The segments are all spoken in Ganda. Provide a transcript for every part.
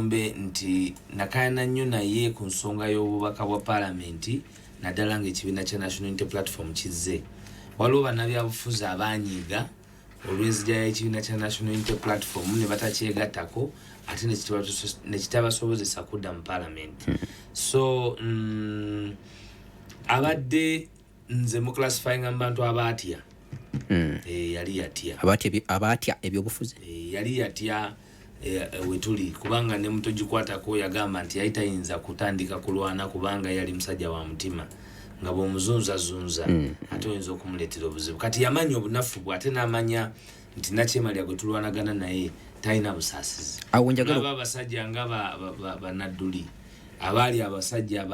mulumbe nti nakayana nnyo naye ku nsonga y'obubaka bwa paalamenti naddala ng'ekibiina kya National Unity Platform kizze. Waliwo bannabyabufuzi abanyiiga olw'enzija y'ekibiina kya National Unity Platform ne batakyegattako ate ne kitabasobozesa kudda mu paalamenti. So abadde nze mu classifying abantu abaatya yali yatya abaatya ebyobufuzi yali yatya wetuli kubanga ne muto gikwatako yagamba nti yali tayinza kutandika kulwana kubanga yali musajja wa mutima nga bw'omuzunzazunza ate oyinza okumuleetera obuzibu. Kati yamanya obunafu bwe ate n'amanya nti Nakyemalya gwe tulwanagana naye talina busaasizi. Aba abasajja nga banadduli abaali abasajja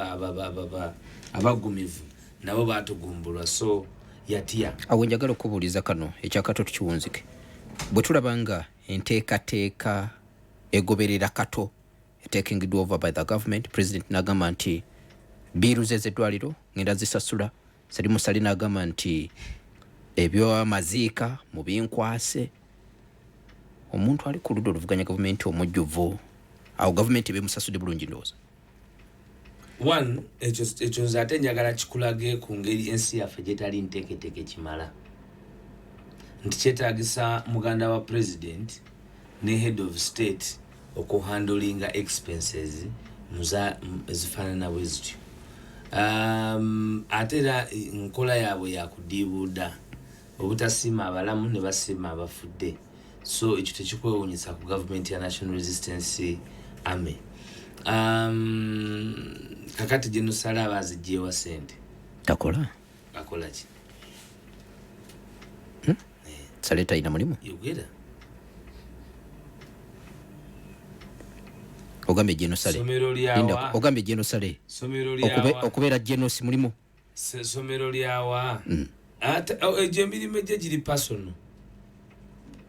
abagumivu nabo baatugumbulwa, so yatya. Awo njagala okubuuliza kano ekyakato tukiwunzike. Bwe tulaba nga enteekateeka egoberera Kato taking over by the government, president n'agamba nti biiruze z'eddwaliro ngenda zisasula, Salimu Sali n'agamba nti eby'amaziika mu binkwase. Omuntu ali ku ludda oluvuganya gavumenti omujjuvu, awo gavumenti bemusasudde bulungi ndowooza. One, ekyo nze ate njagala kikulage ku ngeri ensi yaffe gyetali nteeketeeke kimala. Nti kyetaagisa muganda wa president ne head of state okuhandlinga expenses ezifaanana bwe zityo. Ate era nkola yaabwe yakudiibuuda obutasiima abalamu ne basiima abafudde. So ekyo tekikwewuunyisa ku gavumenti ya National Resistance Army. Kakati gye nusala abaziggyewa ssente takola ki? Sale talina mulimu yogera ogambye genosale ogambye genosale okubeera genosi mulimu somero lyawa egyo emirimu egyo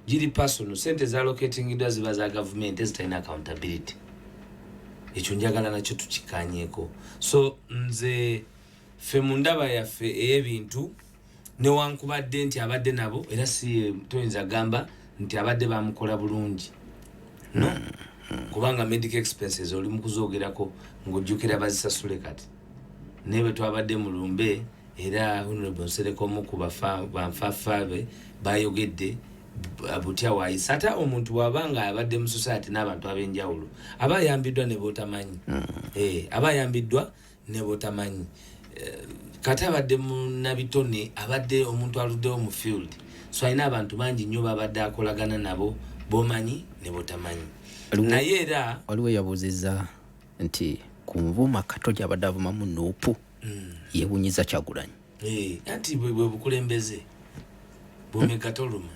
giri personal sente zalocatingidwa ziba za gavumenti ezitalina accountability. Ekyo njagala nakyo tukikanyeeko. So nze ffe mu ndaba yaffe ey'ebintu newankubadde nti abadde nabo era si toyinza gamba nti abadde bamukola bulungi no kubanga medical expenses oli mu kuzoogerako ng'ojjukira bazisasule kati naye bwe twabadde mu lumbe era Honorable Nsereko ku banfaafe bayogedde butya waayisa ate omuntu bw'abanga abadde mu society n'abantu ab'enjawulo aba ayambiddwa ne b'otamanyi aba ayambiddwa ne b'otamanyi kati abadde mu nabitone abadde omuntu aluddewo mu field so alina abantu bangi nnyo babadde akolagana nabo b'omanyi ne b'otamanyi naye era waliwo yabuuzizza nti ku nvuma Kato gy'abadde avumamu NUP yeewunyiza Kyagulanyi anti bwe bukulembeze bw'omegatoluma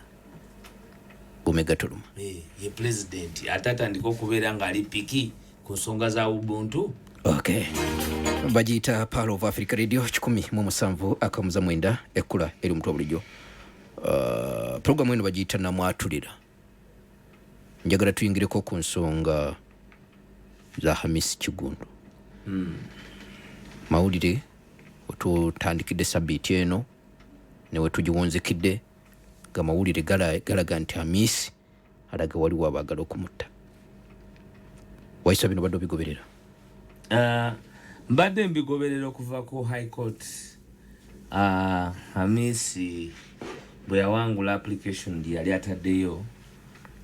ye president atatandika okubeera ng'ali piki ku nsonga za ubuntu. Okay. Bagiyita Power of Africa Radio 107.9 ekkula eri omutwe bulijjo. Programu eno bagiyita NAMWATULIRA. Njagala tuyingireko ku nsonga za Hamisi Kigundu. Mawulire otutandikidde sabbiiti eno ne we tugiwunzikidde ga mawulire galaga nti Hamisi alaga waliwo abaagala okumutta. Waiswa bino badde obigoberera? Mbadde mbigoberera okuva ku High Court. Hamisi bwe yawangula application gye yali ataddeyo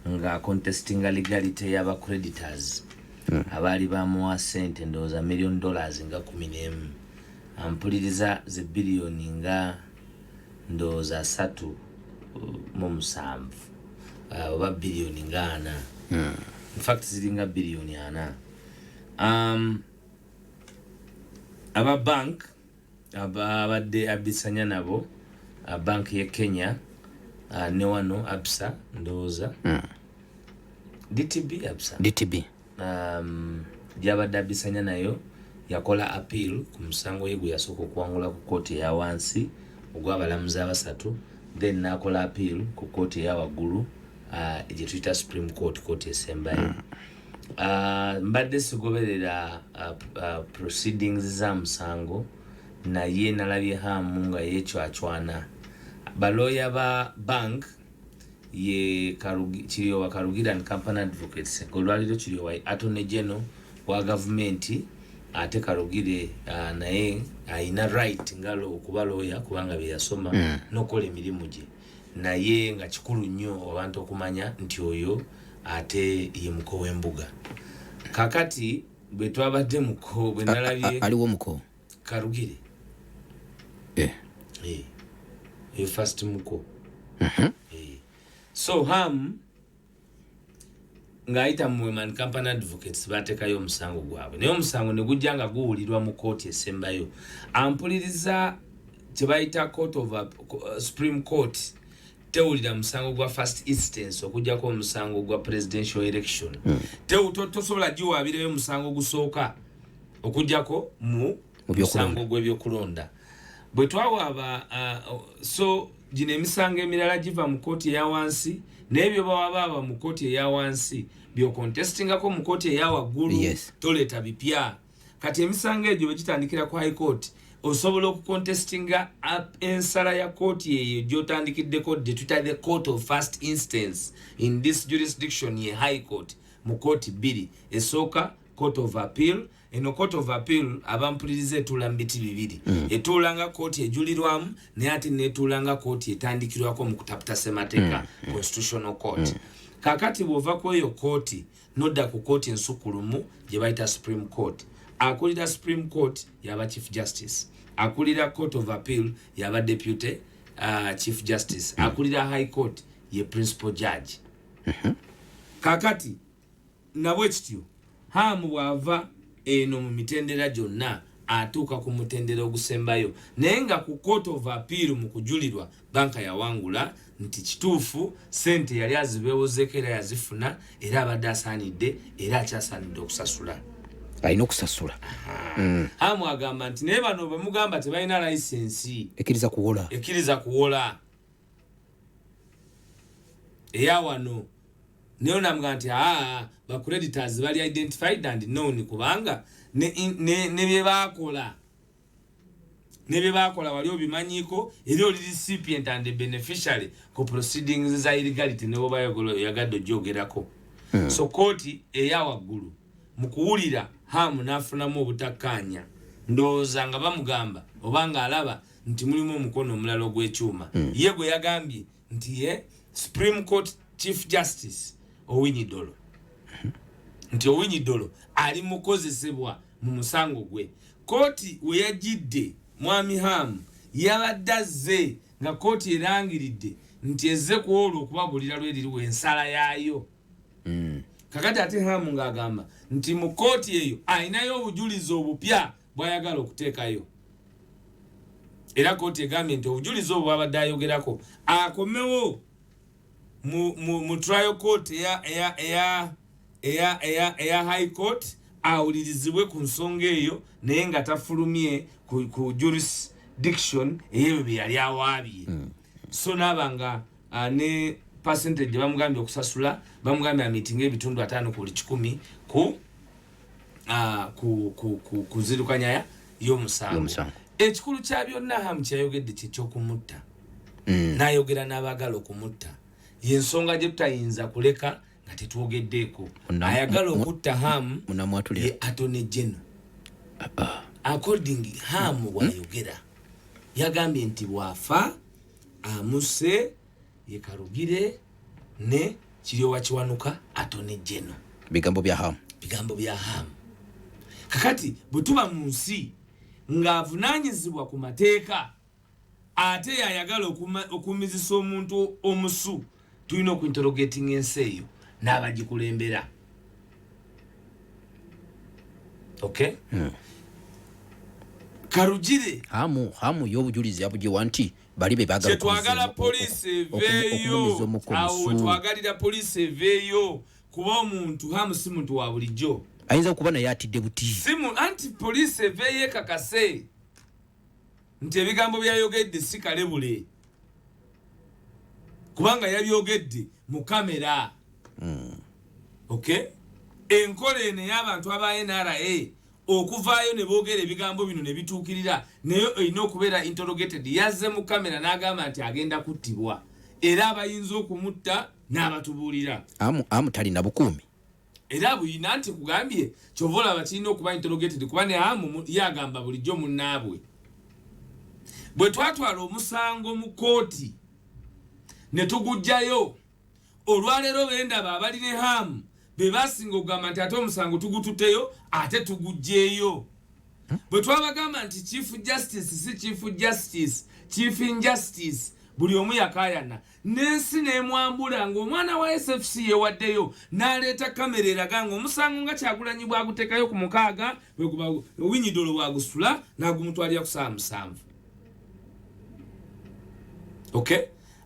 nga contestinga legality y'aba creditors abaali bamuwa ssente ndowooza $1 million nga 11 ampuliriza ze biliyoni nga ndowooza 3.7 oba biliyoni nga 4 in fact ziringa biliyoni 4 aba bank abadde abisanya nabo bank ye Kenya ne wano Absa ndowooza DTB gyabadde abisanya nayo yakola appeal ku musango ye gwe yasooka okuwangula ku kooti eya wansi ogw'abalamuzi abasatu then n'akola appeal ku kooti eya waggulu gye tuyita Supreme Court, kooti esembayo. Mbadde sigoberera proceedings za musango naye nalabye hamu nga yeekyacwana. Balooya ba bank ye Kiryowa Karugira and Company Advocates golwaliro Kiryowa Attorney General wa government ate Karugire naye ayina right ngalo okuba lawyer kubanga bye yasoma nokola emirimu gye naye nga kikulu nnyo abantu okumanya nti oyo ate ye muko w'embuga kakati bwe twabadde muko bwe nalabye aliwo muko Karugire first muko so ngaita mu Women Company Advocates batekayo omusango gwabwe naye omusango ne gujja nga guwulirwa mu kooti esembayo ampuliriza kyebayita Supreme Court tewulira musango gwa first instance okujjako omusango gwa presidential election tosobola giwaabirayo musango gusooka okujjako mu musango gw'ebyokulonda bwe twawaaba so gino emisango emirala giva mu kooti eya wansi n'ebyo bawaba mu kooti eya wansi byo contestingako mu kooti eya waggulu toleeta bipya kati emisango egyo begitandikira ku high court osobola okucontestinga ensala ya kooti eyo gy'otandikiddeko tuyita the court of first instance in this jurisdiction ye high court mu kooti bbiri esooka court of appeal eno court of appeal abampuliriza etuula mu biti bibiri etuulanga kooti ejulirwamu naye ate netuulanga kooti etandikirwako mu kutaputa ssemateeka constitutional court kakati bw'ova ku eyo kooti nodda ku kooti ensukulumu gye bayita Supreme Court akulira Supreme Court yaba Chief Justice akulira Court of Appeal yaba Deputy Chief Justice akulira High Court ye Principal Judge kakati nabwe kityo hamu bwava eno mu mitendera gyonna atuuka ku mutendera ogusembayo naye nga ku Court of Appeal mu kujulirwa banka yawangula nti kituufu sente yali azibeewozeeko era yazifuna era abadde asaanidde era akyasaanidde okusasula alina okusasula hamu agamba nti naye bano bemugamba tebalina layisensi ekkiriza kuwola eya wano naye namugamba nti ba creditors bali identified and known kubanga ne bye baakola wali obimanyiiko era oli recipient and beneficiary ku proceedings za illegality ne bwoba yagadde ogyogerako so kooti eya waggulu mu kuwulira hamu n'afunamu obutakkaanya ndowooza nga bamugamba obanga alaba nti mulimu omukono omulala ogw'ekyuma ye gwe yagambye nti ye Supreme Court Chief Justice Owinyidolo nti Owinyidolo ali mukozesebwa mu musango gwe kooti we yagidde mwami hamu yabadde azze nga kooti erangiridde nti ezze ku olwo okubabulira lweririwo ensala yaayo kakati ate hamu ng'agamba nti mu kooti eyo ayinayo obujulizi obupya bw'ayagala okuteekayo era kooti egambye nti obujulizi obwo bwabadde ayogerako akomewo mu trial court eya high court awulirizibwe ku nsonga eyo naye nga tafulumye ku jurisdiction eyebyo bye yali awaabye so naabanga ne percentage bamugambye okusasula bamugambye amitinga ebitundu 5 ku buli 10 ku zirukanya y'omusango ekikulu kya byonna hamu kyayogedde kyekyokumutta n'ayogera n'abaagala okumutta yensonga gye tutayinza kuleka nga tetwogeddeeko ayagala okutta hamu ye Attorney General according hamu bw'ayogera yagambye nti bwafa amuse ye Karugire ne Kiryowa Kiwanuka Attorney General bigambo bya hamu kakati bwe tuba mu nsi ng'avunaanyizibwa ku mateeka ate yayagala okumizisa omuntu omusu tulina okuinterrogating ensi eyo n'abagikulembera okay Karugire hamu y'obujulizi yabugiwa nti bali be bagala twagala poliisi eveeyo awo twagalira poliisi eveeyo kuba omuntu hamu si muntu wa bulijjo ayinza okuba naye atidde buti anti poliisi eveeyo ekakase nti ebigambo byayogedde si kalebule kubanga yabyogedde mu kamera okay enkola eno ey'abantu aba NRA okuvaayo ne boogera ebigambo bino ne bituukirira naye erina okubeera interrogated yazze mu kamera n'agamba nti agenda kuttibwa era abayinza okumutta n'abatubuulira amu talina bukuumi era buyina nti kugambye kyova olaba kirina okuba interrogated kuba ne amu yagamba bulijjo munnaabwe bwe twatwala omusango mu kooti ne tugujjayo olwaleero bendaba abali ne hamu be basinga okugamba nti ate omusango tugututteyo ate tugujjeeyo bwe twabagamba nti chief justice si chief justice chief injustice buli omu yakayana n'ensi n'emwambula ng'omwana wa SFC yewaddeyo n'aleeta kamera eraga ng'omusango nga Kyagulanyi bwaguteekayo ku 6 bwe guba Winyidolo bwagusula n'agumutwalira ku 7. Okay,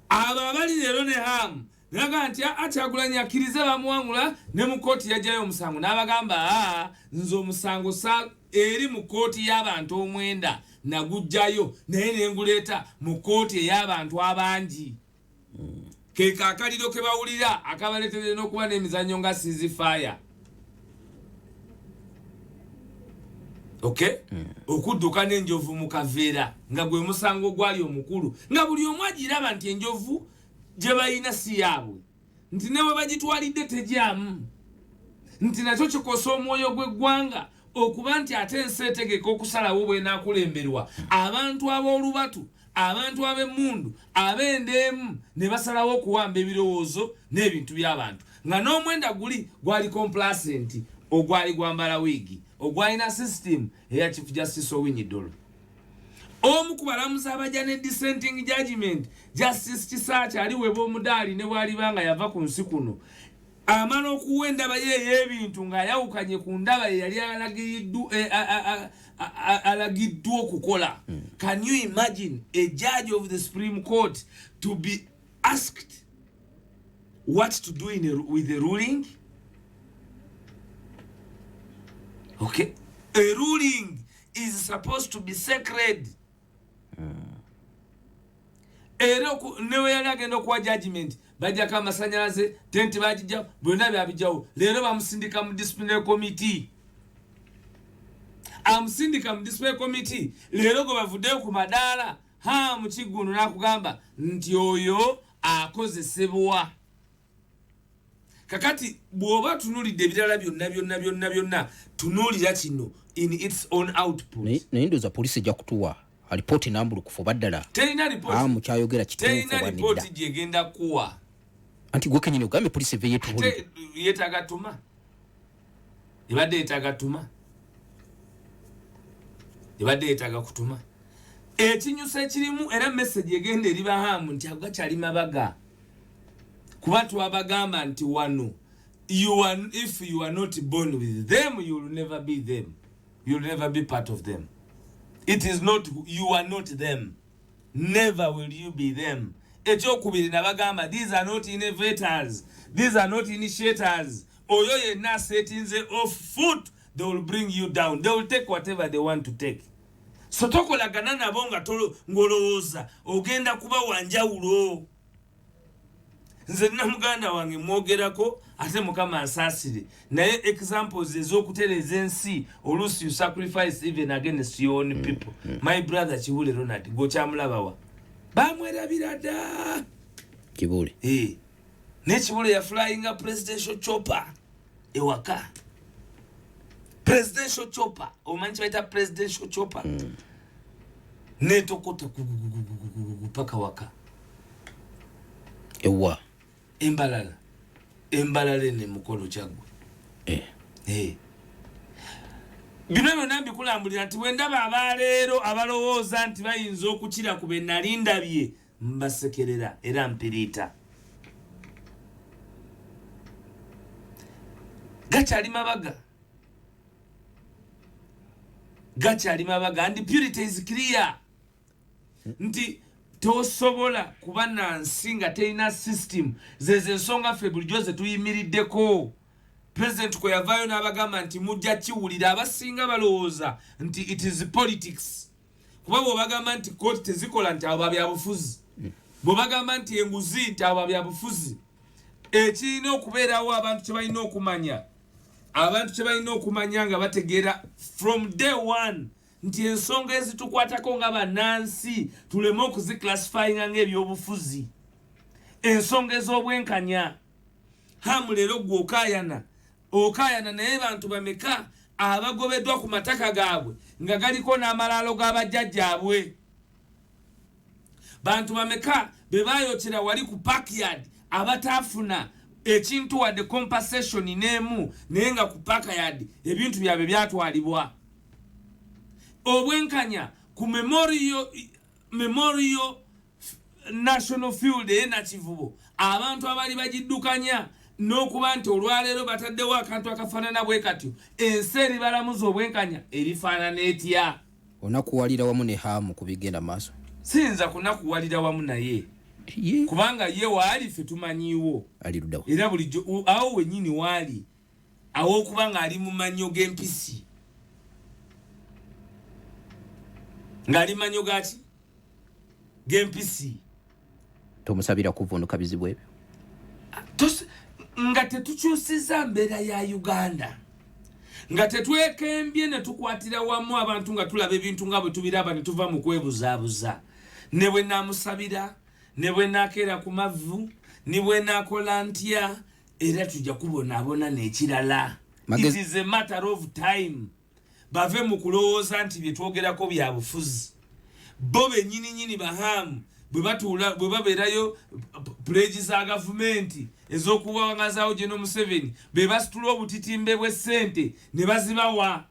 abo abali leero ne hamu naga nti Kyagulanyi akkirize bamuwangula ne mu kooti yajjayo omusango n'abagamba nze omusango eri mu kooti y'abantu 9 nagujjayo naye nenguleeta mu kooti ey'abantu abangi ke kakaliro ke bawulira akabaleetere n'okuba n'emizannyo nga sizifaya. Okay, okudduka n'enjovu mu kaveera nga gwe musango gwali omukulu nga buli omu agiraba nti enjovu gye bayina si yaabwe nti ne bwe bagitwalidde tegyamu nti nakyo kikosa omwoyo gw'eggwanga okuba nti ate ensi etegeka okusalawo bw'enaakulemberwa abantu ab'olubatu abantu ab'emmundu ab'endeemu ne basalawo okuwamba ebirowoozo n'ebintu by'abantu nga n'omwenda gwali complacent ogwali gwambala wiigi ogwalina system eya chief justice Winyidolo omu ku balamuzi abajja ne dissenting judgment justice Kisaacha ali weba omudaali ne bwalibanga yava ku nsi kuno amala okuwa endaba ye ey'ebintu ng'ayawukanye ku ndaba ye yali alagiddwa okukola. Can you imagine a judge of the Supreme Court to be asked what to do with the ruling? Okay, a ruling is supposed to be sacred. Newe yagenda okuwa judgment bajjako amasanyalaze tenti bagijjawo byonna byabijjawo leero bamusindika mu disciplinary committee amusindika mu disciplinary committee leero gwe bavuddeyo ku madaala mu kiggundu n'akugamba nti oyo akozesebwa. Kakati bw'oba tunulidde ebirala byonna tunuulira kino in its own output. Naye ndowooza poliisi ejja kutuwa alipooti nambulukufu baddala terina ripooti kyayogera kituufu terina ripooti gyegenda kuwa anti gwe kenyini ogambe poliisi eve yetuwulire yeetaaga tuma ebadde yeetaaga tuma ebadde yeetaaga kutuma ekinyusa ekirimu era message egenda eriba hamu nti ago gakyali mabaga kuba twabagamba nti wano if you are not born with them you will never be them, you will never be part of them. It is not, you are not them, never will you be them. Ekyokubiri nabagamba these are not innovators, these are not initiators. Oyo yenna setinze off foot, they will bring you down, they will take whatever they want to take. So tokolagana nabo nga ngolowooza ogenda kuba wanjawulo. Nze namuganda wange mwogerako ate Mukama ansaasire naye examples ez'okutereza ensi oluusi you sacrifice even against your own people. My brother Kibule Ronald gokyamulabawa bamwerabira dda Kibule ne Kibule ya flying a presidential chopper ewaka presidential chopper omanyi baita presidential chopper netokota paka waka ewa embalala ne mukolo kyagwe bino byonna mbikulambulira nti bwendaba abaleero abalowooza nti bayinza okukira ku be nali ndabye mbasekerera era mpiriita gakyali mabaga and purity is clear nti tosobola kuba nansi nga terina system zeze ensonga ffe bulijjo ze tuyimiriddeko. President kwe yavaayo n'abagamba nti mujja kiwulira abasinga balowooza nti it is politics kuba bw'obagamba nti kooti tezikola nti abo babyabufuzi bw'obagamba nti enguzi nti abo babyabufuzi ekirina okubeerawo abantu kye balina okumanya nga bategeera from day one nti ensonga ezitukwatako nga bannansi tuleme okuziclassifyinga ng'ebyobufuzi ensonga ez'obwenkanya hamu leero gwe okayana naye bantu bameka abagobeddwa ku mataka gaabwe nga galiko n'amalaalo g'abajjajjaabwe bantu bameka be baayokera wali ku backyard abataafuna ekintu wadde compensation n'emu naye nga ku backyard ebintu byabwe byatwalibwa obwenkanya ku memorial national field Nakivubo abantu abali bagiddukanya n'okuba nti olwaleero bataddewo akantu akafaanana bwe katyo ensi eribalamuza obwenkanya erifaanana etya onakuwalira wamu ne hamu ku bigenda maaso siyinza kunakuwalira wamu naye kubanga ye waali ffe tumanyiiwo era bulijjo awo wennyini waali aw'okuba ng'ali mu mannyo g'empisi ng'ali mannyo gaki g'empisi tomusabira kuvunduka bizibu ebyo nga tetukyusiza mbeera ya Uganda nga tetwekembye ne tukwatira wamu abantu nga tulaba ebintu nga bwe tubiraba ne tuva mu kwebuzaabuza ne bwe naamusabira ne bwe naakeera ku mavu ne bwe naakola ntya era tujja kubonaabona n'ekirala it is a matter of time bave mu kulowooza nti bye twogerako bya bufuzi bo bennyini bahamu bwe babeerayo pledge za gavumenti ez'okuwangazaawo General Museveni be basitula obutitimbe bw'essente ne bazibawa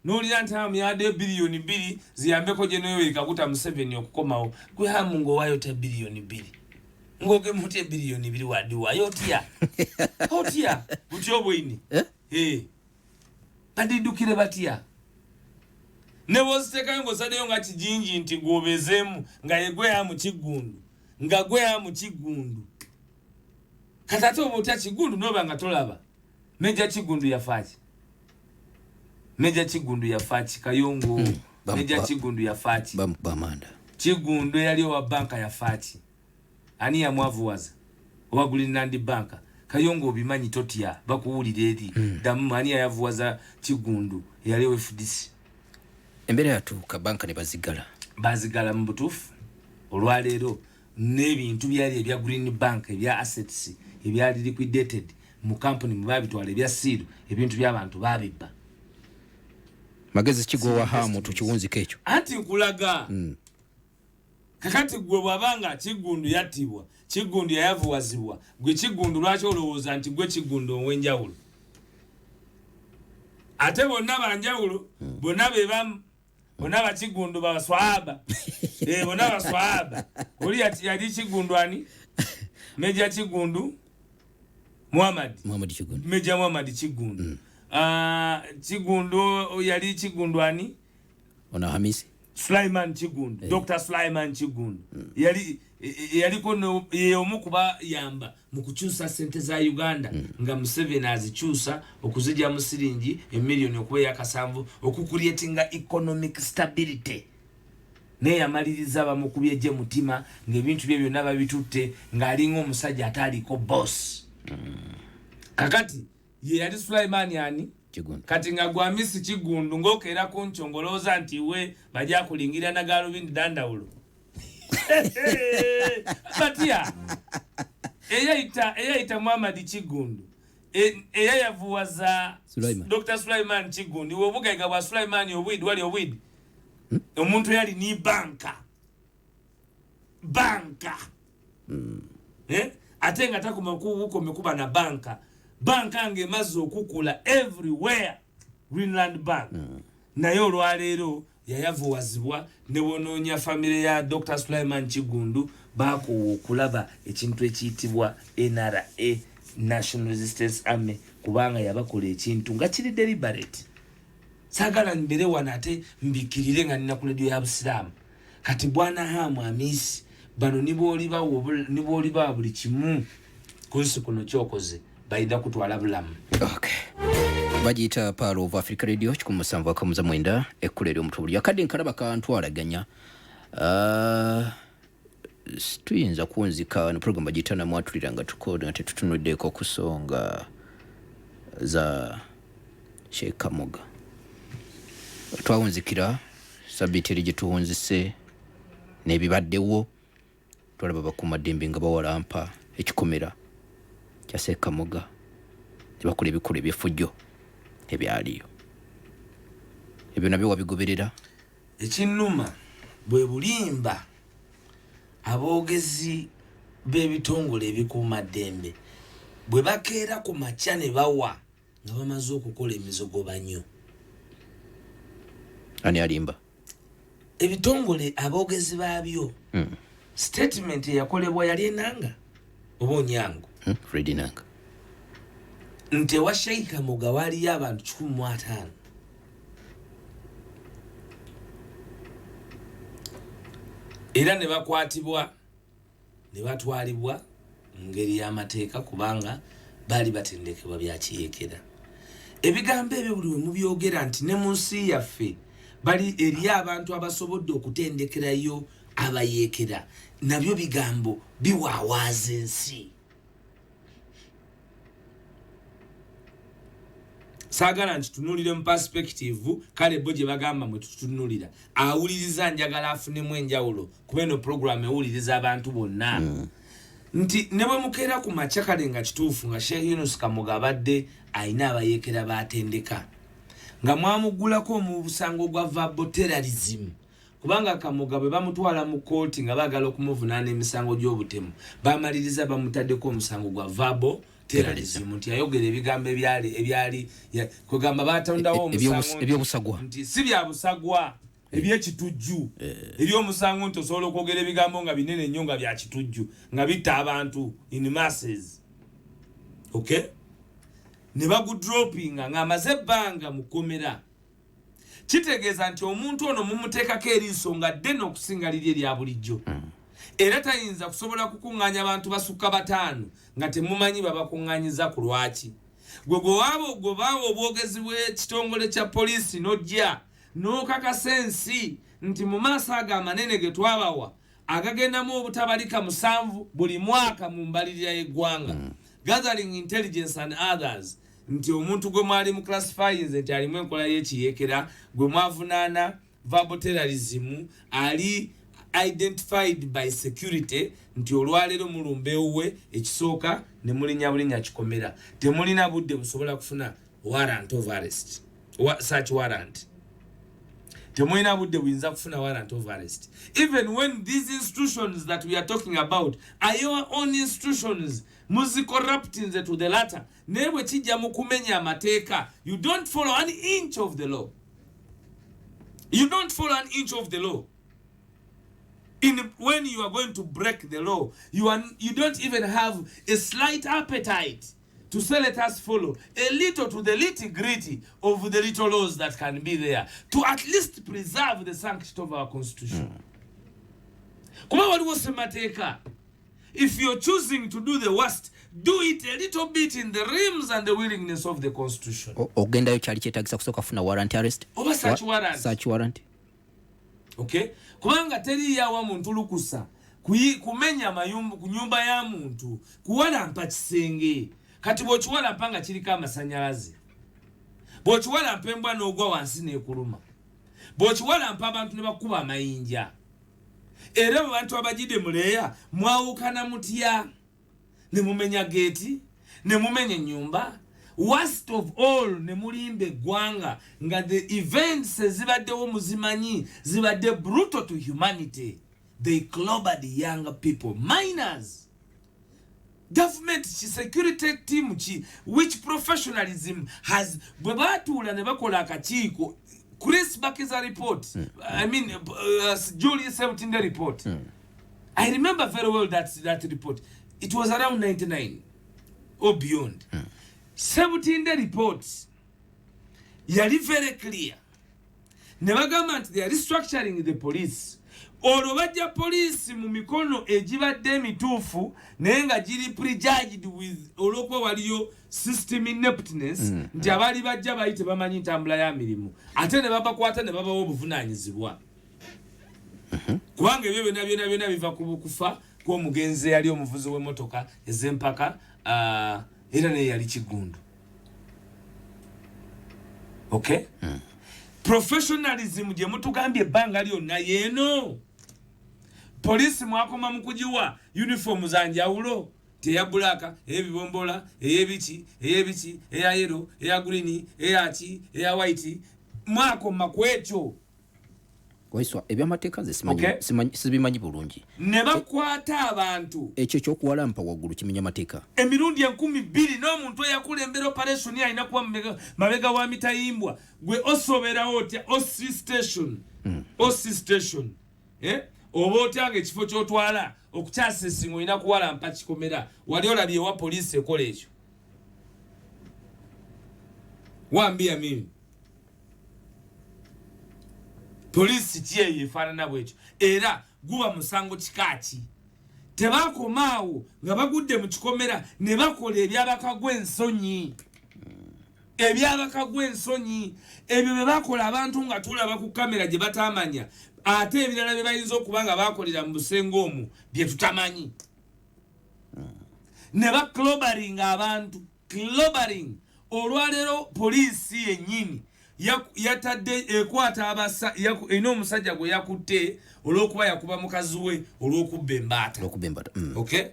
n'olira nti hamu yadde biliyoni 2 ziyambeko General Kaguta Museveni okukomawo gwe hamu ng'owaayo ta biliyoni 2 ng'ogemu otya biliyoni 2 wadiwayo otya butya obwini badiddukire batya ne bwoziteekayo ng'osaddeyo nga kijinji nti gwobezeemu nga yegweya mu Kiggundu nga gweya mu Kiggundu kati ate oba otya Kiggundu n'oba nga tolaba Meja Kiggundu yafaaki Kayongo Meja Kiggundu yafaaki bamanda Kiggundu eyali owa banka yafaaki ani yamwavuwaza owa Greenland banka Kayongo obimanyi totya bakuwulira eri ddamu ani yavuwaza Kiggundu eyali owa FDC embera yatuuka banka ne bazigala mu butuufu olwaleero n'ebintu byali ebya Green Bank ebya assets ebyali liquidated mu company mu babitwala ebya siiro ebintu by'abantu babibba magezi kigwa hamu tukiwunzika ekyo anti nkulaga kakati gwe bwabanga Kiggundu yattibwa Kiggundu yayavuwazibwa gwe Kiggundu lwaki olowooza nti gwe Kiggundu ow'enjawulo ate bonna banjawulo bonna bebamu bonna bakiggundu baswaba bonna baswaba oli yali Kiggundu ani Meja Kiggundu Muhammad Kiggundu Meja Muhammad Kiggundu Kiggundu yali Kiggundu ani ona Hamisi Sulaiman Kiggundu Dr. Sulaiman Kiggundu yaliko yeomu kuba yamba mu kukyusa sente za Uganda nga Museveni azikyusa okuzijja mu siringi emiliyoni okuba yakasanvu okucreatinga economic stability ne yamaliriza bamukubye je mutima ng'ebintu bye byonna babitutte ng'alinga omusajja ataaliko boss kakati ye yali Sulaiman yani Kiggundu kati nga gwamisi Kiggundu ng'okeera ku nkyongolooza nti we bajja kulingira na galubindi dandawulo Batia eyaita Muhammad Kiggundu eyayavuwaza Dr. Sulaiman Kiggundu obugaiga bwa Sulaiman obwidi wali obwidi omuntu yali ni banka ate nga takoma kuba na banka ng'emaze okukula everywhere Greenland Bank naye olwaleero yayavuwazibwa ne bonoonya famire ya Dr. Sulaiman Kiggundu baakoowa okulaba ekintu ekiyitibwa NRA National Resistance Army kubanga yabakola ekintu nga kiri deliberate saagala mbere wano ate mbikirire nga nina ku ledio ya Busiraamu kati bwana Hamu Hamisi bano nibooliba buli kimu kunsi kuno kyokoze bayida kutwala bulamu bagiyita Power of Africa Radio 107.9 ekkulera omutubuli akadde nkalaba kantwalaganya tuyinza kunzika ne program bagiyita NAMWATULIRA nga tukoda nga tetutunuddeko ku nsonga za Sheikh Kamoga twawunzikira sabbiiti eri gye tuwunzise n'ebibaddewo twalaba bakuumaddembe nga bawalampa ekikomera kya Sekamoga bakola ebikolo ebyefujjo ebyaliyo ebyo nabyo wabigoberera ekinnuma bwe bulimba aboogezi b'ebitongole ebikuuma ddembe bwe bakeera ku makya ne bawa nga bamaze okukola emizogobanyo ani alimba ebitongole aboogezi baabyo statement eyakolebwa yali enanga oba Onyango Freddy Nanga nti ewa Sheikh Kamoga waliyo abantu 15 era ne bakwatibwa ne batwalibwa mu ngeri y'amateeka kubanga bali batendekebwa bya kiyekera. Ebigambo ebyo buli we mubyogera nti ne mu nsi yaffe bali eri abantu abasobodde okutendekerayo abayekera nabyo bigambo biwaawaza ensi. Sagala nti tunulire mu perspective kale bo gye bagamba mwe tutunulira awuliriza njagala afunemu enjawulo kuba eno program ewuliriza abantu bonna nti ne bwe mukeera ku makya kale nga kituufu nga Sheikh Yunus Kamoga abadde ayina abayekera batendeka nga mwamugulako mu busango gwa verbal terrorism kubanga Kamoga bwe bamutwala mu kooti nga baagala okumuvunaana emisango gy'obutemu bamaliriza bamutaddeko omusango gwa verbal terrorism nti ayogera ebigambo ebyali kugamba batondawo omusango ebyobusagwa nti si bya busagwa ebyekitujju ebyomusango nti osobola okwogera ebigambo nga binene nnyo nga bya kitujju nga bitta abantu in masses. Okay, ne bagudropinga ng'amaze ebbanga mu kkomera kitegeeza nti omuntu ono mumuteekako eriiso nga ddene okusinga liri erya bulijjo era tayinza kusobola kukuŋŋaanya abantu basukka 5 nga temumanyi babakuŋŋaanyiza ku lwaki. Gwe baawa obwogezi bw'ekitongole kya poliisi n'ojja n'okakasa ensi nti mu maaso ago amanene ge twabawa agagendamu obutabalika 7 buli mwaka mu mbalirira y'eggwanga gathering intelligence and others nti omuntu gwe mwali mu classifiers nti alimu enkola y'ekiyekera gwe mwavunaana verbal terrorism ali identified by security nti olwaleero mulumbeewe ekisooka ne mulinya bulinya kikomera temulina budde busobola kufuna warrant of arrest search warrant temulina budde buyinza kufuna warrant of arrest even when these institutions that we are talking about are your own institutions muzicorruptinze to the latter naye bwe kijja mu kumenya amateeka you don't follow an inch of the law. You don't follow an inch of the law. When you are going to break the law, you don't even have a slight appetite to say let us follow a little to the nitty-gritty of the little laws that can be there to at least preserve the sanctity of our constitution. Kuma waliwo semateeka. If you're choosing to do the worst, do it a little bit in the realms and the willingness of the constitution. Ogendayo kyali kyetagisa kusooka funa warrant arrest oba search warrant. Search warrant. Okay, kubanga teri yawa muntu lukusa kumenya mayumbu ku nyumba ya muntu kuwalampa kisenge kati bw'okiwalampa nga kiriko amasanyalaze bw'okiwalampa embwa n'ogwa wansi n'ekuluma bw'okiwalampa abantu ne bakuba amayinja era abantu abajide muleya mwawukana mutya ne mumenya geeti ne mumenya nyumba worst of all ne mulimba eggwanga nga the events zibaddewo muzimanyi zibadde brutal to humanity. They clobbered younger people, minors. Government security team which professionalism has bwebatuula ne bakola akakiiko Chris Bakiza report I mean Julius 17 report I remember very well that report. It was around 99 or beyond. 17 reports yali very clear ne bagamba nti they are restructuring the police olwo bajja police mu mikono egibadde emituufu naye nga giri prejudged with olw'okuba waliyo system ineptness nti abaali bajja baali tebamanyi ntambula ya mirimu ate ne babakwata ne babawo obuvunaanyizibwa kubanga ebyo byonna biva ku bukufa kw'omugenzi yali omuvuzi w'emmotoka ez'empaka era naye yali kigundu. Okay? Professionalism gye mutugambye ebbanga lyonna yeeno. Police mwakoma mu kugiwa uniform za njawulo teya bulaka ebibombola eyebiki eya yellow eya green eya chi eya white mwako makwekyo Waiswa ebyamateeka ze Okay. sibimanyi bulungi ne bakwata abantu ekyo ekyokuwalampa waggulu kimenya mateeka emirundi 2,000 n'omuntu eyakulembera operation alina kuba mabega wa mitayimbwa gwe osobera otya OC station oba otya ng'ekifo ky'otwala okukyasesinga olina kuwalampa kikomera wali olabye wa poliisi ekola ekyo wambia mimi poliisi kyeyo efaanana bwekyo era guba musango kikaaki tebakomaawo nga bagudde mu kikomera ne bakola ebyabaka gw'ensonyi ebyo bye bakola abantu nga tulaba ku kamera gye batamanya ate ebirala bye bayinza okuba nga bakolera mu busenga omwo bye tutamanyi ne baklobaringa abantu olwaleero poliisi yennyini yatadde ekwata ina omusajja gwe yakutte olw'okuba yakuba mukazi we olw'okubba embaata okay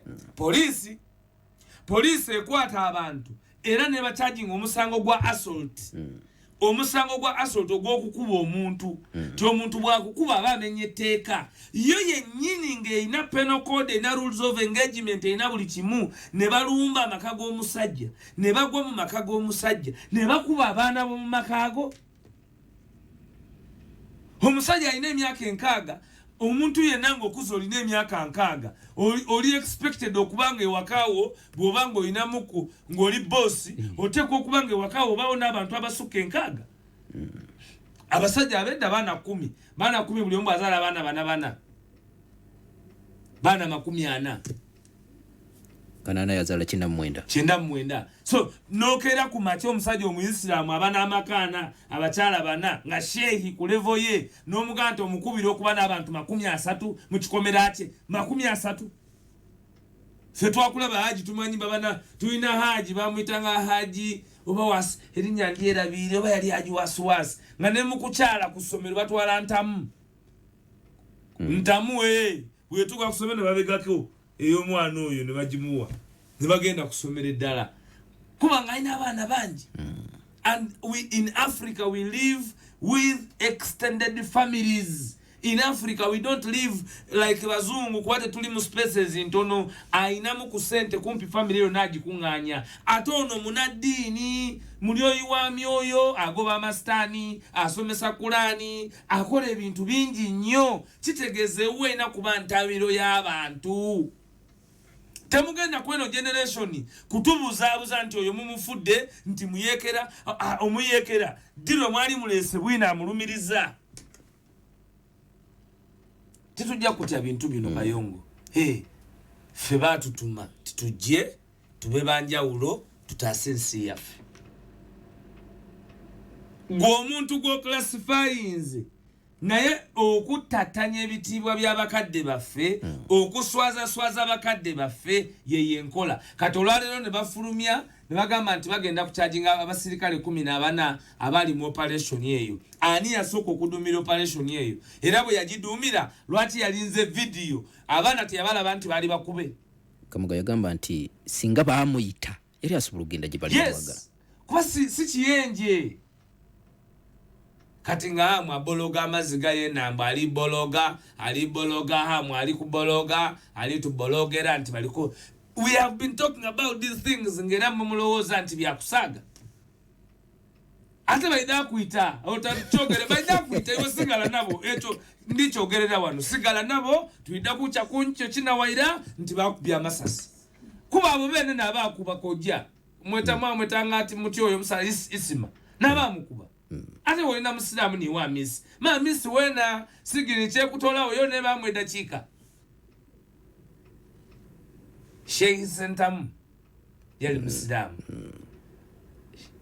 poliisi ekwata abantu era ne bacharging omusango gwa assault ogw'okukuba omuntu ti omuntu bwakukuba aba amenya etteeka yo yennyini ng'erina penal code erina rules of engagement erina buli kimu ne balumba amaka g'omusajja ne bagwa mu maka g'omusajja ne bakuba abaana b'omu makaago omusajja alina emyaka 6 omuntu yenna ng'okuza olina emyaka 6 oli expected okubanga ewakaawo bw'oba ng'olina muku ng'oli bossi oteekwa okuba nga ewakaawo obaawo n'abantu abasukka 6 abasajja abedda baana 10 buli omu azaala baana 40 kanana yazaala 99 so nokeera ku makya omusajja omuyisiraamu abaana amakaana abakyala 4 nga sheehi ku levo ye n'omuganda omukubira okuba n'abantu 30 mu kikomera kye 30 ffe twakulaba haji tumanyi babana tulina haji bamuyitanga haji oba wasi erinnya ndyerabiire oba yali haji wasiwasi nga ne mu kukyala ku ssomero batwala ntamu bwetuuka ku ssomero ne babegako ey'omwana oyo ne bagimuwa ne bagenda kusomera eddala kubanga alina abaana bangi and in Africa we live with extended families. In Africa we don't live like bazungu kuba tetuli mu spaces ntono ayinamu ku sente kumpi family yo nagikuŋŋaanya ate ono munaddiini mulyoyi wa myoyo agoba amastani asomesa Kurani akola ebintu bingi nnyo kitegeeze weena kuba ntabiro y'abantu temugenda kweno generation kutubuzaabuza nti oyo mumufudde nti muyekera omuyekera diro mwali mulese bwina amulumiriza titujja kutya bintu bino bayongo ffe baatutuma titujje tube banjawulo tutaase ensi yaffe gw'omuntu gw'oclassifyinze naye okutatanya ebitiibwa by'abakadde baffe okuswazaswaza abakadde baffe yeye enkola kati olwaleero ne bafulumya ne bagamba nti bagenda kucharginga abasirikale 14 abali mu operation eyo ani yasooka okudumira operation eyo era bwe yagiduumira lwaki yalinze video abaana teyabalaba nti baali bakube Kamuga yagamba nti singa baamuyita yali asobola okugenda gye bali bawagala kuba si kiyenje kati nga hamu abologa amaziga yenamba ali bologa hamu ali kubologa ali tubologera nti baliko we have been talking about these things ngera mumulowooza nti byakusaga ate baida kuita otachogere baida kuita iwe sigala nabo ekyo ndichogerera wano sigala nabo tuida kucha kuncho china waira nti bakubya masasi kuba abo bene nabakuba kojja mwetanga ati muti oyo musa isima nabamukuba ate wolina musiramu ni wa miss ma miss wena sigiri kye kutola oyo ne bamweda chika Sheikh Sentamu yali musiramu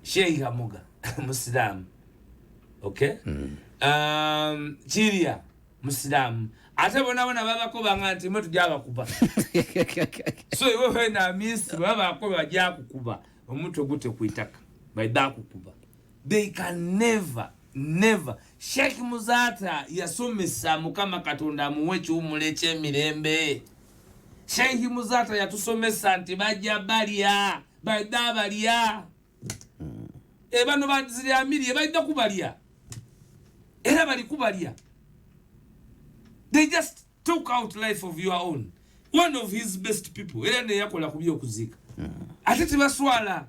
Sheikh Kamuga musiramu okay Chiria musiramu ate bona babako bangati mwe tujaba kuba so iwe wena miss babako bajja kukuba omuntu gute kuitaka baida kukuba they can never Sheikh Muzata yasomesa mukama katonda muwechi umuleche mirembe Sheikh Muzata yatusomesa nti bajja balya badda balya bano bazira amiri badda kubalya era bali kubalya. They just took out life of your own, one of his best people, era ne yakola kubyo kuzika ate tibaswala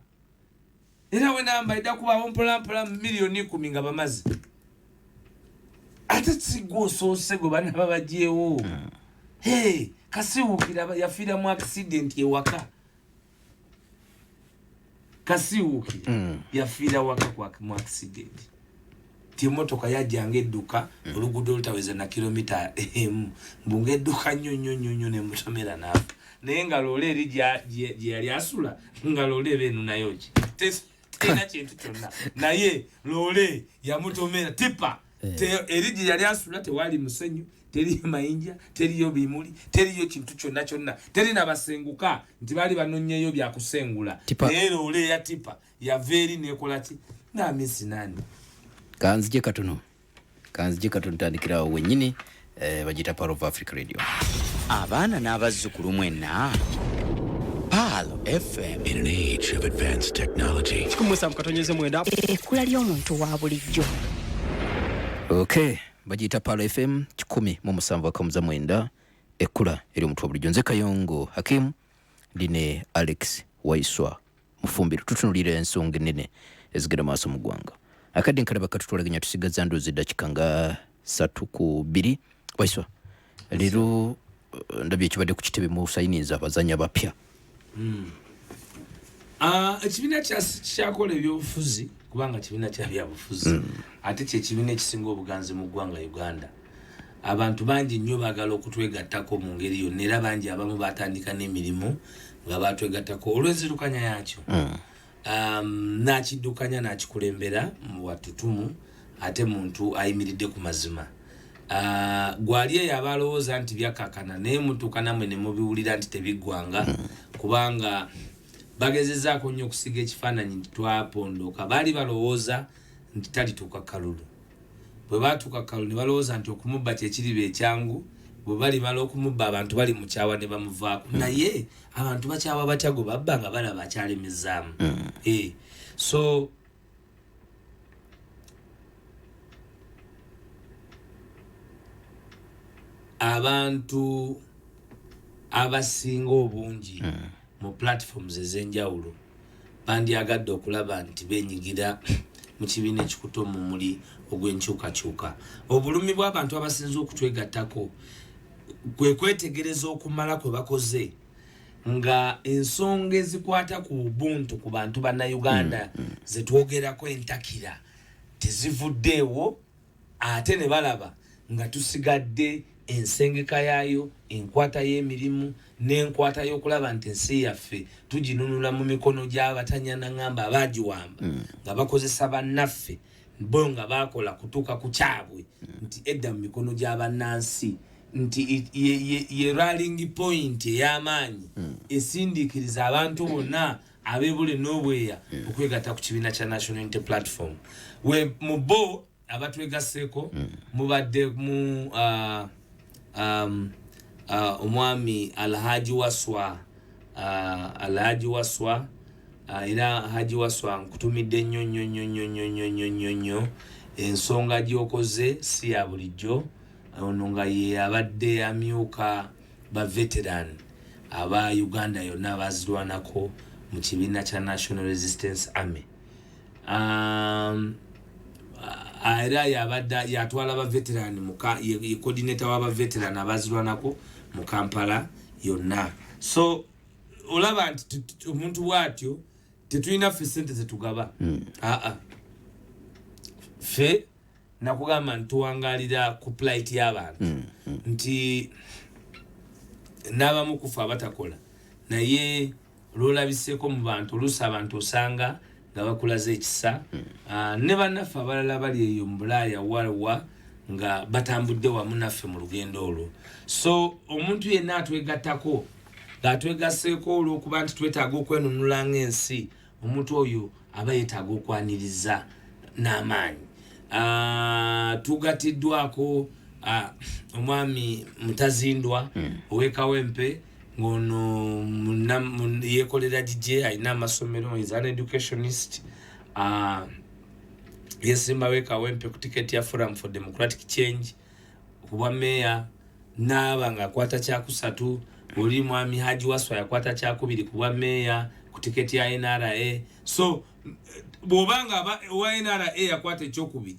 era wenamba idda kuba mpola milioni 10 nga bamazi ate sigosose go bana babajyewo. Hey, Kasiwukira yafira mu accident ewaka. Kasiwukira yafira waka kwa mu accident. Timotoka yajjange edduka oluguudo olutaweza na kilomita mbunge edduka nyonyonyonyo ne mutomera nafa. Naye nga lole eri gye yali asula nga lole benu nayoki. Tena kintu kyonna. Naye lole yamutomera tipa. Eri gye yali asula tewali musenyu. Teri mayinja, teri yo bimuli, teri yo kintu kyonna, teri nabasenguka nti bali banonyeyo bya kusengula. Lero ole ya tipa ya veri nekola ki na misi nani. Kanzije katono tandikira wenyini bagita Power of Africa Radio. Abaana n'abazzukulu mwenna Palo FM. In an age of advanced technology. Kumusa mkatonyeze mwenda. Ekula ly'omuntu wa bulijjo. Okay. Bagita Palo FM 107.9 ekula eri omuntu wa bulijjo. Nze Kayongo Hakim ndine Alex Waiswa Mufumbiro. Tutunulira ensonga ennene ezigenda maaso mu ggwanga. Akadde nkalaba katutwalaganya tusigaza ndozi dakika nga 3-2. Waiswa leero ndabye ekibadde ku kitebe mu sayiniza abazanyi abapya. Ekibiina kyakola ebyobufuzi kubanga kibiina kya byabufuzi ate kye kibiina ekisinga obuganzi mu ggwanga Uganda. Abantu bangi nnyo baagala okutwegattako mu ngeri yonna era bangi abamu batandika n'emirimu nga batwegattako olw'enzirukanya yakyo. Nakiddukanya nakikulembera mu watutumu ate muntu ayimiridde ku mazima. Gwali eyo abalowooza nti byakakana naye mutuuka namwe ne mubiwulira nti tebiggwanga kubanga bagezezaako nnyo okusiga ekifaananyi nti twapondoka. Baali balowooza nti talituuka kalulu. Bwe baatuuka kalulu ne balowooza nti okumubba kyekiriba ekyangu. Bwe balimala okumubba abantu bali mu kyawa ne bamuvaako. Naye abantu bakyawa batya gwe babba nga balaba akyalemezaamu. So abantu abasinga obungi mu platforms ez'enjawulo bandyagadde okulaba nti benyigira mu kibiina ekikuto mu muli ogw'enkyukakyuka. Obulumi bw'abantu abasinze okutwegattako kwe kwetegereza okumala kwe bakoze nga ensonga ezikwata ku ubuntu ku bantu bannayuganda zetwogerako entakira tezivuddeewo ate ne balaba nga tusigadde ensengeka yaayo, enkwata y'emirimu n'enkwata y'okulaba nti ensi yaffe tuginunula mu mikono gy'abatanyana ngamba abaagiwamba nga bakozesa bannaffe bo nga baakola kutuuka ku kyabwe nti edda mu mikono gy'abannansi nti ye rallying point ey'amaanyi esindiikiriza abantu bonna ab'ebule n'obweya okwegatta ku kibiina kya National Unity Platform. Mu bo abatwegasseeko mubadde mu omwami Alhaji Waswa era Haji Waswa nkutumidde nnyo ensonga gy'okoze si ya bulijjo. Ono nga ye abadde amyuka ba veteran aba Uganda yonna abazirwanako mu kibiina kya National Resistance Army. Era yabadde yatwala ba veteran ye coordinator w'aba veteran abazirwanako mu Kampala yonna. So olaba nti omuntu bw'atyo tetulina ffe ssente zetugaba. Ffe nakugamba ntuwangalira ku plight y'abantu nti n'abamu kufa abatakola naye olwolabiseko mu bantu oluusi abantu osanga nga bakulaze ekisa ne bannaffe abalala bali eyo mu Bulaaya walwa nga batambudde wamu naffe mu lugendo olwo. So omuntu yenna atwegattako ng'atwegasseeko olw'okuba nti twetaaga okwenunula ng'ensi, omuntu oyo aba yeetaaga okwaniriza n'amaanyi. Tugatiddwako omwami Mutazindwa ow'Ekawempe ngono yekolera DJ ayina amasomero is an educationist yesimba weka wempe ku ticket ya Forum for Democratic Change kuba meya naba nga kwata kya kusatu oli mwami Haji Waswa yakwata kya kubiri kuba meya ku ticket ya NRA. So bobanga wa NRA yakwata ekyokubiri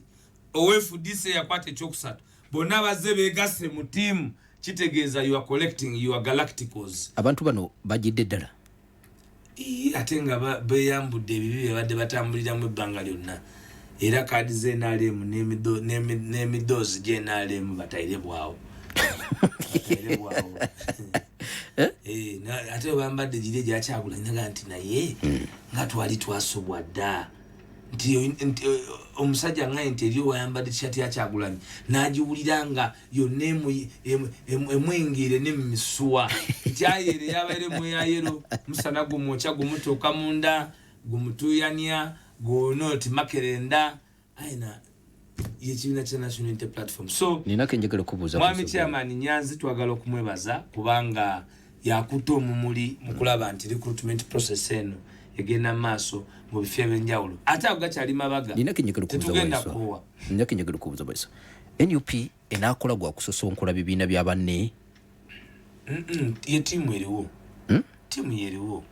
OFDC yakwata ekyokusatu bonna bazze begase mu team kitegeeza you are collecting your galacticals. Abantu bano bajidde ddala ate nga beyambudde ebibi badde batambulira mu ebbanga lyonna era kaadi ze NRM n'emidoozi gye NRM batayire bwawo ate bambadde gire gyakyagulanya nga nti naye nga twali twasobwa dda nti omusajja nga nti eriyo wayambadde t-shirt yakyagulanya n'agiwulira nga yonna emwengere n'emisuwa nti ayere yabaire mweyayero musana gumwokya gumutuuka munda gumutuyanya gonoti makerenda aina yekibiina kya National Unity Platform. So ninako enjagala kubuuza mwami chairman Nyanzi twagala okumwebaza kubanga yakuta omumuli mu kulaba nti recruitment process eno egenda maaso mu bifo ebyenjawulo ate ago gakyali mabaga ninako enjagala kubuuza Waiswa NUP enaakola gwa kusosonkola bibiina bya banne ye tiimu eriwo tiimu yeriwo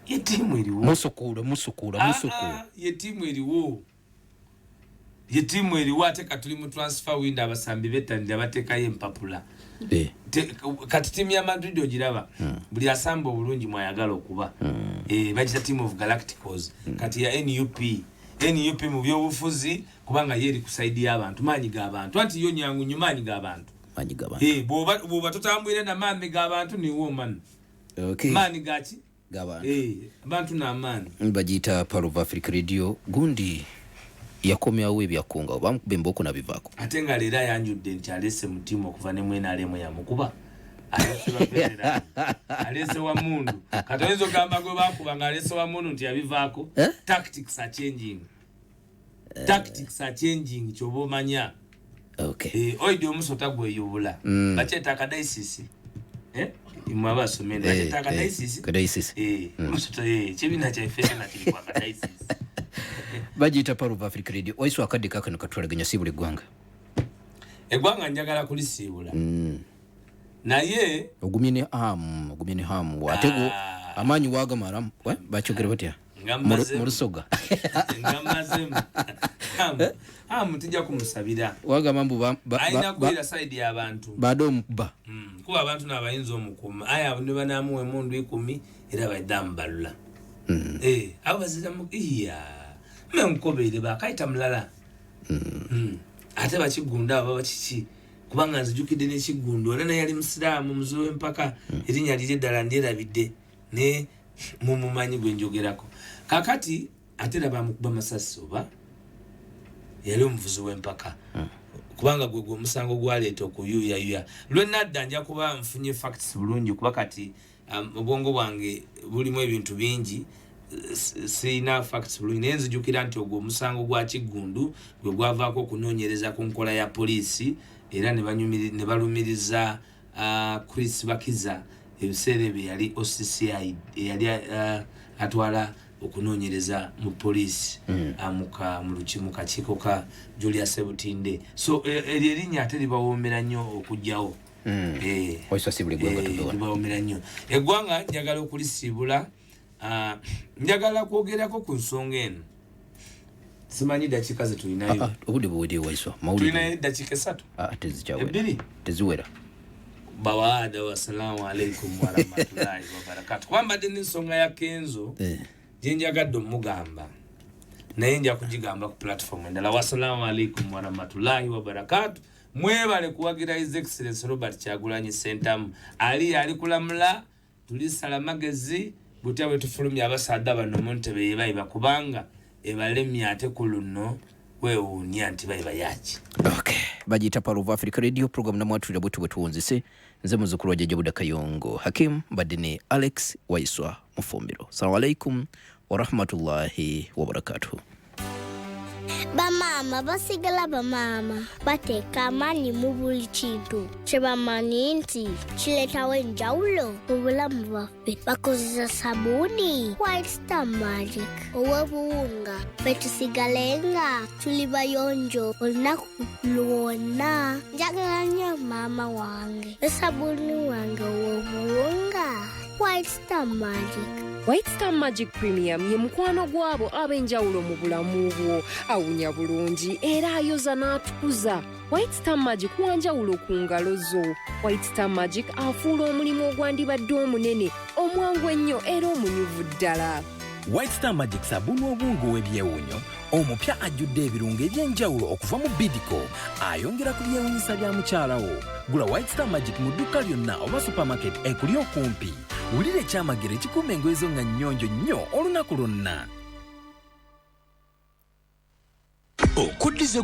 ye tiimu eriwo musukuula ye tiimu eriwo ye tiimu eriwo ate katuli mu transfer window abasambi bettanira bateekayo empapula kati tiimu ya Madrid ogiraba buli asamba obulungi mwayagala okuba bagita team of galacticals kati ya NUP mu byobufuzi kubanga yeri kusaidi y'abantu maanyi g'abantu anti yo nyangu nyumanyi g'abantu bwoba totambwire na maami g'abantu niwo man maani gaki abantu n'amaani bagiyita Power of Africa Radio gundi yakomyawo ebyakunga bamukube emboko nabivaako ate nga leero ayanjudde nti alese mutima okuva ne mwenaalemu yamukuba alese wa mundu kati oyinza ogamba gwe bakuba nga alese wa mundu nti yabivaako tactics are changing kyoba omanya oidi omusota gweyubula bakyeta akadaisisi imwe abasomenda bakyeta akadaisisi kibiina kyaffe kyonna kiri ku akadaisisi bagiyita Power of Africa Radio. Waiswa akadde kakano katwalaganya siibula eggwanga njagala kulisiibula naye ogumye ne hamu atego amaanyi waagamala bakyogera batya mu Lusoga hamu tujja kumusabira wagamba mbu ayina kubeera saidi y'abantu baade omukuba kuba abantu n'abayinza omukuma aye abo ne banaamuwa emundu 10 era baidde amubalula abo baziramu menkobeere bakayita mulala ate bakigunda abo bakiki kubanga nzijukidde n'ekiggundu era naye yali musiraamu muzuwe mpaka erinnya liri eddala ndyerabidde ne mumumanyi gwe njogerako kakati ate era bamukuba masasi oba yali omuvuzi w'empaka kubanga gwe omusango gwaleeta okuyuyayuya lwenadda nja kuba nfunye facts bulungi kuba kati obwongo bwange bulimu ebintu bingi sina facts bulungi naye nzijukira nti ogwo omusango gwa kiggundu gwe gwavaako okunoonyereza ku nkola ya poliisi era ne balumiriza Chris Bakiza ebiseera ebyo yali OCCI eyali atwala okunoonyereza mu poliisi mu kakiiko ka Julius Sebutinde. So eryo erinnya ate libawoomera nnyo okugyawo libawoomera nnyo eggwanga njagala okulisiibula. Njagala kwogerako ku nsonga eno simanyi dakiika ze tulinayo obudde buwedde Waiswa tulinayo dakiika 3 teziwera bawaada wasalaamu alaikum warahmatullahi wabarakatu kwambadde n'ensonga ya Kenzo gye njagadde omugamba naye nja kugigamba ku platform endala. Wasalaamu alaikum warahmatullahi wabarakatu. Mwebale kuwagira His Excellency Robert Kyagulanyi Ssentamu ali kulamula tulisala magezi butya bwe tufulumya abasaadde bano mu ntebe yebayiba kubanga ebalemye ate ku luno weewuunya nti bayiba yaki. Bagiyita Power of Africa Radio program namwatulira bwetu bwe tuwunzise nze muzzukulu wa Jjajja Buda Kayongo Hakim badde ne Alex Waiswa Mufumbiro. Assalamu alaikum wa rahmatullahi wa barakatuh. Bamaama basigala bamaama bateeka amaanyi mu buli kintu kye bamanyi nti kireetawo enjawulo mu bulamu bwaffe. Bakozesa sabuuni White Star Magic ow'obuwunga ffe tusigalenga tuli bayonjo olunaku lwonna. Njagala nnyo maama wange ne sabuuni wange ow'obuwunga White Star Magic. White Star Magic Premium ye mukwano gwabo ab'enjawulo mu bulamu bwo. Awunya bulungi era ayoza n'atukuza. White Star Magic wanjawulo ku ngalo zo. White Star Magic afuula omulimu ogwandibadde omunene omwangu ennyo era omunyuvu ddala. White Star Magic sabuni obungu w'ebyewunyo omupya ajjudde ebirungo eby'enjawulo okuva mu Bidco ayongera ku byewunyisa bya mukyalawo. Gula White Star Magic mu dduuka lyonna oba supermarket ekuli okumpi. Wulira ekyamagero ekikuuma engoye zo nga nnyonjo nnyo olunaku lwonna. Okuddiza